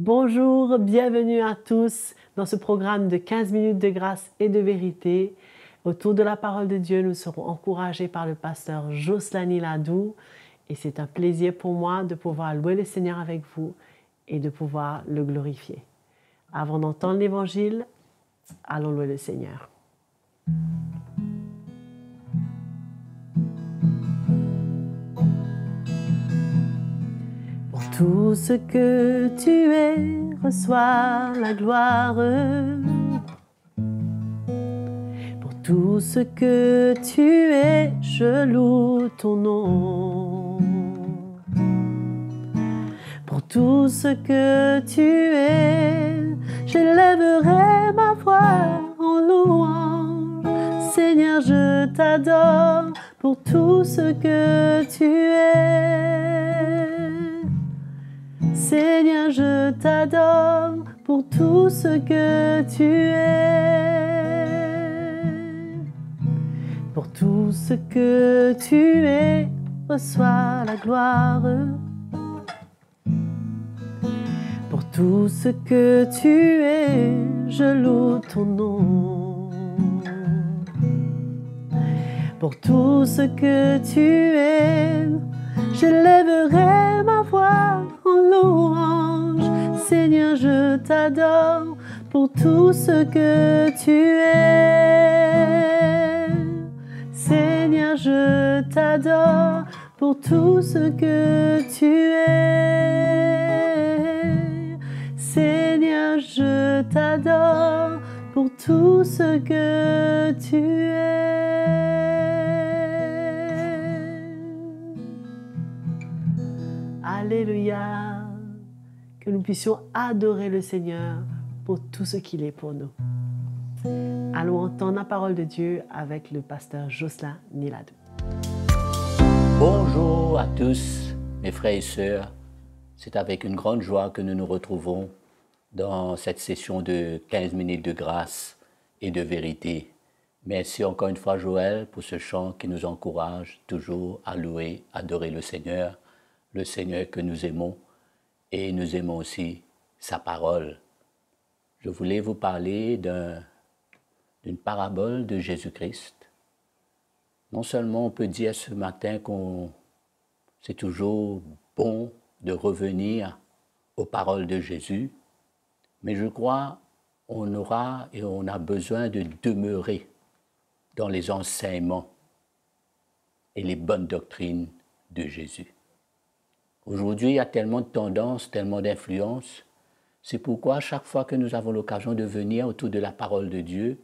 Bonjour, bienvenue à tous dans ce programme de 15 minutes de grâce et de vérité. Autour de la parole de Dieu, nous serons encouragés par le pasteur Jocelyn Niladou et c'est un plaisir pour moi de pouvoir louer le Seigneur avec vous et de pouvoir le glorifier. Avant d'entendre l'Évangile, allons louer le Seigneur. Pour tout ce que tu es, reçois la gloire. Pour tout ce que tu es, je loue ton nom. Pour tout ce que tu es, j'élèverai ma voix en louange. Seigneur, je t'adore pour tout ce que tu es. Seigneur, je t'adore pour tout ce que tu es. Pour tout ce que tu es, reçois la gloire. Pour tout ce que tu es, je loue ton nom. Pour tout ce que tu es, j'élèverai ma voix en louange. Seigneur, je t'adore pour tout ce que tu es. Seigneur, je t'adore pour tout ce que tu es. Seigneur, je t'adore pour tout ce que tu es. Alléluia. Que nous puissions adorer le Seigneur pour tout ce qu'il est pour nous. Allons entendre la parole de Dieu avec le pasteur Jocelyn Niladou. Bonjour à tous, mes frères et sœurs. C'est avec une grande joie que nous nous retrouvons dans cette session de 15 minutes de grâce et de vérité. Merci encore une fois, Joël, pour ce chant qui nous encourage toujours à louer, adorer le Seigneur que nous aimons, et nous aimons aussi sa parole. Je voulais vous parler d'une parabole de Jésus-Christ. Non seulement on peut dire ce matin qu'on c'est toujours bon de revenir aux paroles de Jésus, mais je crois on aura et on a besoin de demeurer dans les enseignements et les bonnes doctrines de Jésus. Aujourd'hui, il y a tellement de tendances, tellement d'influences. C'est pourquoi chaque fois que nous avons l'occasion de venir autour de la parole de Dieu,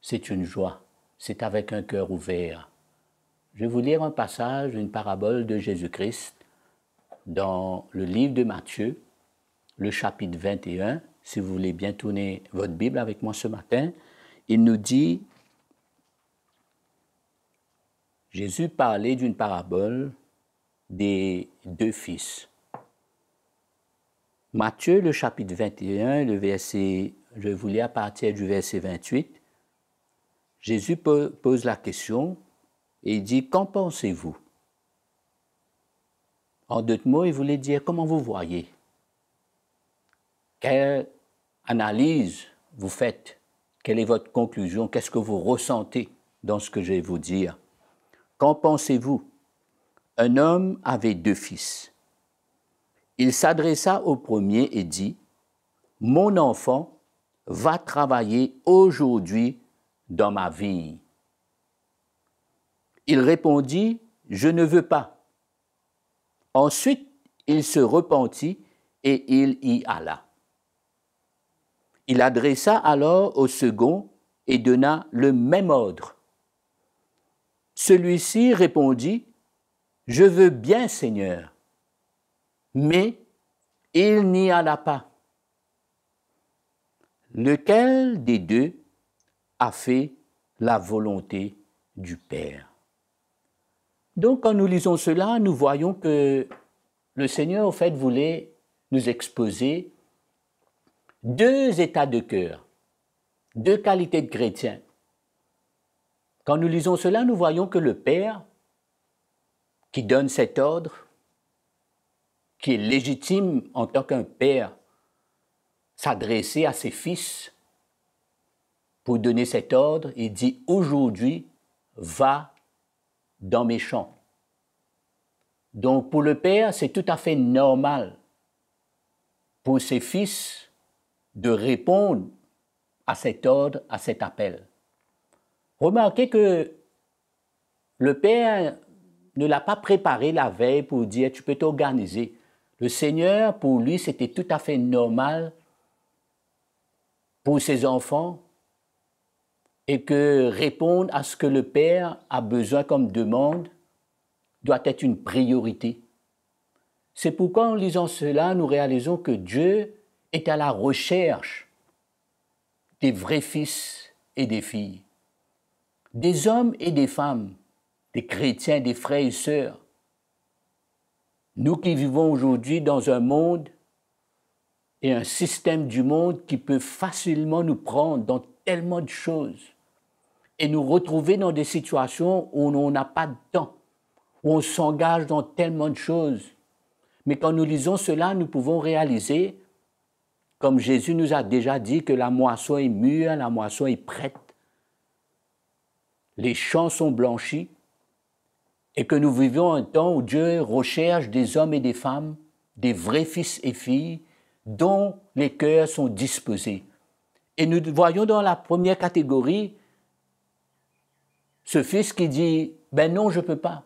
c'est une joie, c'est avec un cœur ouvert. Je vais vous lire un passage, une parabole de Jésus-Christ dans le livre de Matthieu, le chapitre 21. Si vous voulez bien tourner votre Bible avec moi ce matin, il nous dit, Jésus parlait d'une parabole des deux fils. Matthieu, le chapitre 21, le verset, je vais vous lire à partir du verset 28. Jésus pose la question et il dit, qu'en pensez-vous? En d'autres mots, il voulait dire, comment vous voyez? Quelle analyse vous faites? Quelle est votre conclusion? Qu'est-ce que vous ressentez dans ce que je vais vous dire? Qu'en pensez-vous? Un homme avait deux fils. Il s'adressa au premier et dit, « Mon enfant va travailler aujourd'hui dans ma vigne. » Il répondit, « Je ne veux pas. » Ensuite, il se repentit et il y alla. Il adressa alors au second et donna le même ordre. Celui-ci répondit, « Je veux bien, Seigneur. » Mais il n'y alla pas. Lequel des deux a fait la volonté du Père? Donc, quand nous lisons cela, nous voyons que le Seigneur, au fait, voulait nous exposer deux états de cœur, deux qualités de chrétiens. Quand nous lisons cela, nous voyons que le Père, qui donne cet ordre, qui est légitime en tant qu'un père s'adresser à ses fils pour donner cet ordre. Il dit, aujourd'hui, va dans mes champs. Donc pour le père, c'est tout à fait normal pour ses fils de répondre à cet ordre, à cet appel. Remarquez que le père ne l'a pas préparé la veille pour dire, tu peux t'organiser. Le Seigneur, pour lui, c'était tout à fait normal pour ses enfants et que répondre à ce que le Père a besoin comme demande doit être une priorité. C'est pourquoi en lisant cela, nous réalisons que Dieu est à la recherche des vrais fils et des filles, des hommes et des femmes, des chrétiens, des frères et sœurs. Nous qui vivons aujourd'hui dans un monde et un système du monde qui peut facilement nous prendre dans tellement de choses et nous retrouver dans des situations où on n'a pas de temps, où on s'engage dans tellement de choses. Mais quand nous lisons cela, nous pouvons réaliser, comme Jésus nous a déjà dit, que la moisson est mûre, la moisson est prête, les champs sont blanchis, et que nous vivons un temps où Dieu recherche des hommes et des femmes, des vrais fils et filles, dont les cœurs sont disposés. Et nous voyons dans la première catégorie ce fils qui dit « ben non, je ne peux pas ».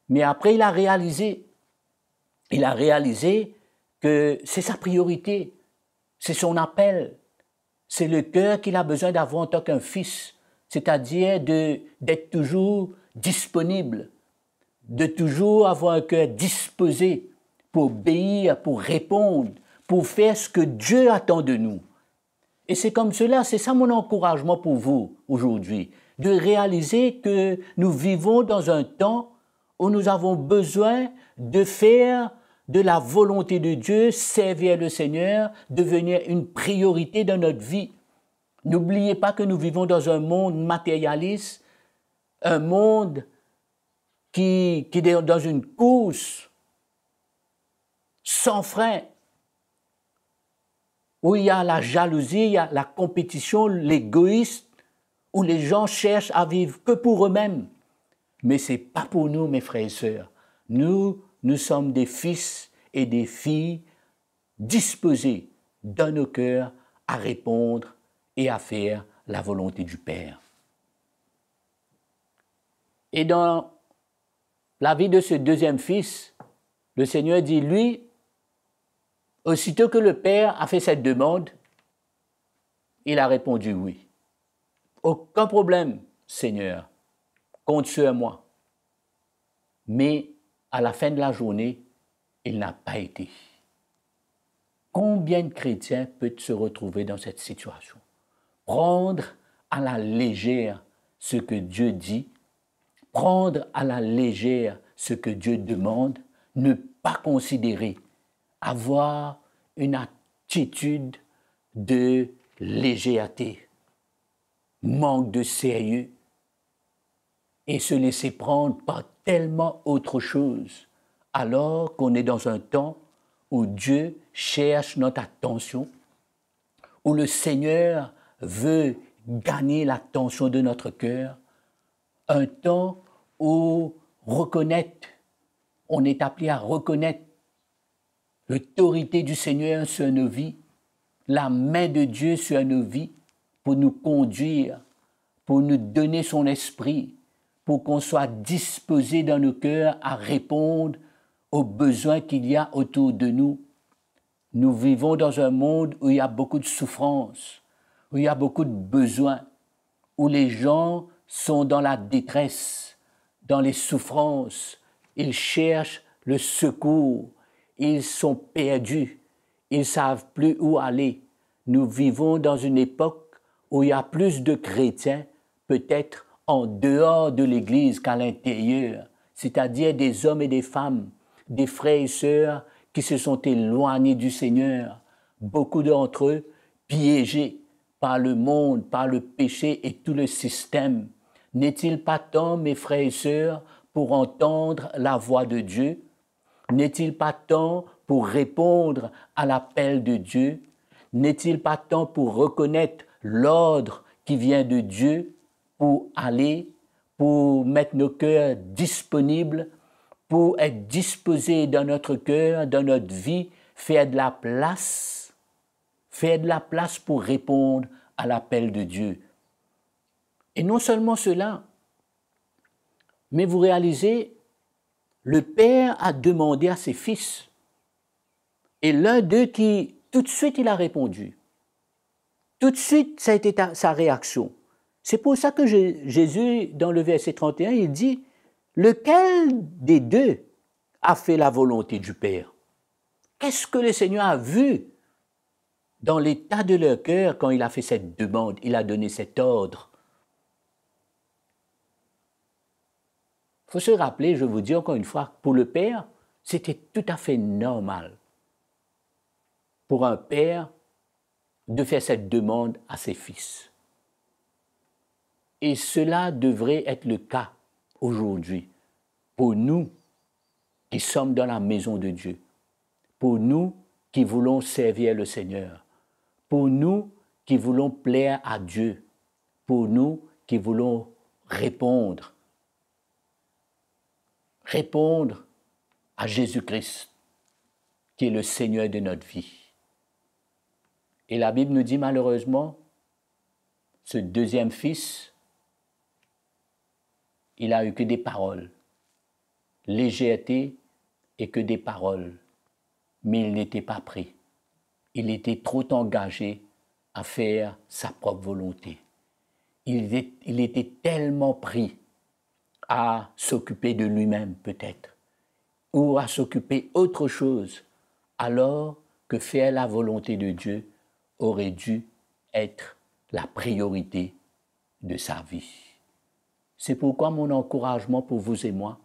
Mais après, il a réalisé que c'est sa priorité, c'est son appel, c'est le cœur qu'il a besoin d'avoir en tant qu'un fils, c'est-à-dire d'être toujours disponible, de toujours avoir un cœur disposé pour obéir, pour répondre, pour faire ce que Dieu attend de nous. Et c'est comme cela, c'est ça mon encouragement pour vous aujourd'hui, de réaliser que nous vivons dans un temps où nous avons besoin de faire de la volonté de Dieu, servir le Seigneur, devenir une priorité dans notre vie. N'oubliez pas que nous vivons dans un monde matérialiste, un monde qui est dans une course sans frein, où il y a la jalousie, il y a la compétition, l'égoïsme, où les gens cherchent à vivre que pour eux-mêmes. Mais ce n'est pas pour nous, mes frères et sœurs. Nous sommes des fils et des filles disposés dans nos cœurs à répondre et à faire la volonté du Père. Et dans la vie de ce deuxième fils, le Seigneur dit, lui, aussitôt que le Père a fait cette demande, il a répondu oui. Aucun problème, Seigneur, compte sur moi. Mais à la fin de la journée, il n'a pas été. Combien de chrétiens peuvent se retrouver dans cette situation? Prendre à la légère ce que Dieu dit, prendre à la légère ce que Dieu demande, ne pas considérer, avoir une attitude de légèreté, manque de sérieux et se laisser prendre par tellement autre chose, alors qu'on est dans un temps où Dieu cherche notre attention, où le Seigneur veut gagner l'attention de notre cœur, un temps où on est appelé à reconnaître l'autorité du Seigneur sur nos vies, la main de Dieu sur nos vies, pour nous conduire, pour nous donner son esprit, pour qu'on soit disposé dans nos cœurs à répondre aux besoins qu'il y a autour de nous. Nous vivons dans un monde où il y a beaucoup de souffrances, où il y a beaucoup de besoins, où les gens sont dans la détresse, dans les souffrances, ils cherchent le secours, ils sont perdus, ils ne savent plus où aller. Nous vivons dans une époque où il y a plus de chrétiens, peut-être en dehors de l'Église qu'à l'intérieur, c'est-à-dire des hommes et des femmes, des frères et sœurs qui se sont éloignés du Seigneur, beaucoup d'entre eux piégés par le monde, par le péché et tout le système. N'est-il pas temps, mes frères et sœurs, pour entendre la voix de Dieu? N'est-il pas temps pour répondre à l'appel de Dieu? N'est-il pas temps pour reconnaître l'ordre qui vient de Dieu pour aller, pour mettre nos cœurs disponibles, pour être disposés dans notre cœur, dans notre vie, faire de la place pour répondre à l'appel de Dieu. Et non seulement cela, mais vous réalisez, le Père a demandé à ses fils, et l'un d'eux qui, tout de suite, il a répondu. Tout de suite, ça a été sa réaction. C'est pour ça que Jésus, dans le verset 31, il dit, « Lequel des deux a fait la volonté du Père ?» Qu'est-ce que le Seigneur a vu dans l'état de leur cœur quand il a fait cette demande, il a donné cet ordre? Il faut se rappeler, je vous dis encore une fois, pour le Père, c'était tout à fait normal pour un père de faire cette demande à ses fils. Et cela devrait être le cas aujourd'hui pour nous qui sommes dans la maison de Dieu, pour nous qui voulons servir le Seigneur, pour nous qui voulons plaire à Dieu, pour nous qui voulons répondre à Jésus-Christ, qui est le Seigneur de notre vie. Et la Bible nous dit malheureusement, ce deuxième fils, il a eu que des paroles, légèreté et que des paroles, mais il n'était pas prêt. Il était trop engagé à faire sa propre volonté. Il était tellement pris à s'occuper de lui-même peut-être, ou à s'occuper autre chose, alors que faire la volonté de Dieu aurait dû être la priorité de sa vie. C'est pourquoi mon encouragement pour vous et moi,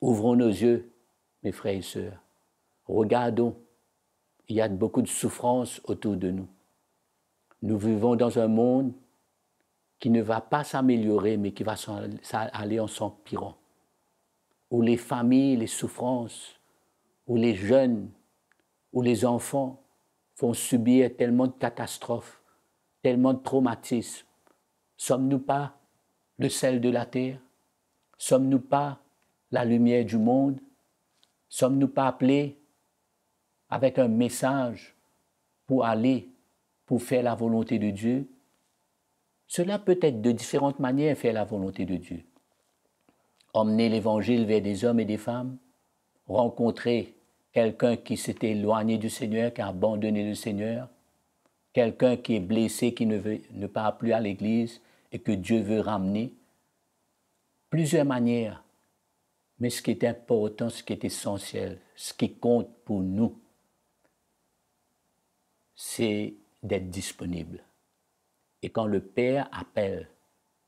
ouvrons nos yeux, mes frères et sœurs, regardons, il y a beaucoup de souffrances autour de nous. Nous vivons dans un monde qui ne va pas s'améliorer, mais qui va aller en s'empirant, où les familles, les souffrances, où les jeunes, où les enfants vont subir tellement de catastrophes, tellement de traumatismes. Sommes-nous pas le sel de la terre? Sommes-nous pas la lumière du monde? Sommes-nous pas appelés avec un message pour aller, pour faire la volonté de Dieu? Cela peut être de différentes manières, faire la volonté de Dieu. Emmener l'évangile vers des hommes et des femmes, rencontrer quelqu'un qui s'était éloigné du Seigneur, qui a abandonné le Seigneur, quelqu'un qui est blessé, qui ne part plus à l'église et que Dieu veut ramener. Plusieurs manières. Mais ce qui est important, ce qui est essentiel, ce qui compte pour nous, c'est d'être disponible. Et quand le Père appelle,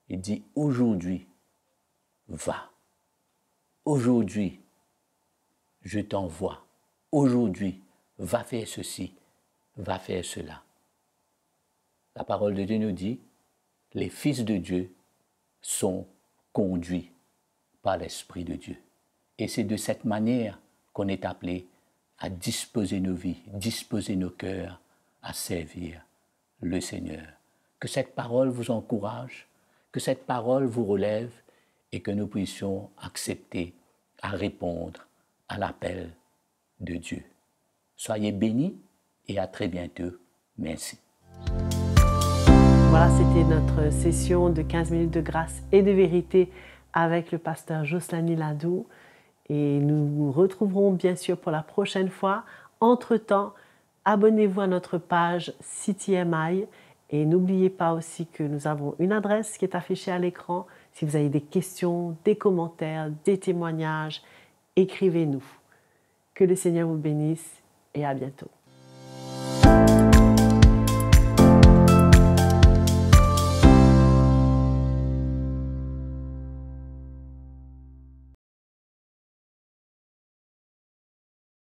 il dit « Aujourd'hui, va. Aujourd'hui, je t'envoie. Aujourd'hui, va faire ceci, va faire cela. » La parole de Dieu nous dit « Les fils de Dieu sont conduits par l'Esprit de Dieu. » Et c'est de cette manière qu'on est appelé à disposer nos vies, disposer nos cœurs à servir le Seigneur. Que cette parole vous encourage, que cette parole vous relève et que nous puissions accepter à répondre à l'appel de Dieu. Soyez bénis et à très bientôt. Merci. Voilà, c'était notre session de 15 minutes de grâce et de vérité avec le pasteur Joslany Ladou. Et nous vous retrouverons bien sûr pour la prochaine fois. Entre-temps, abonnez-vous à notre page CTMI et n'oubliez pas aussi que nous avons une adresse qui est affichée à l'écran. Si vous avez des questions, des commentaires, des témoignages, écrivez-nous. Que le Seigneur vous bénisse et à bientôt.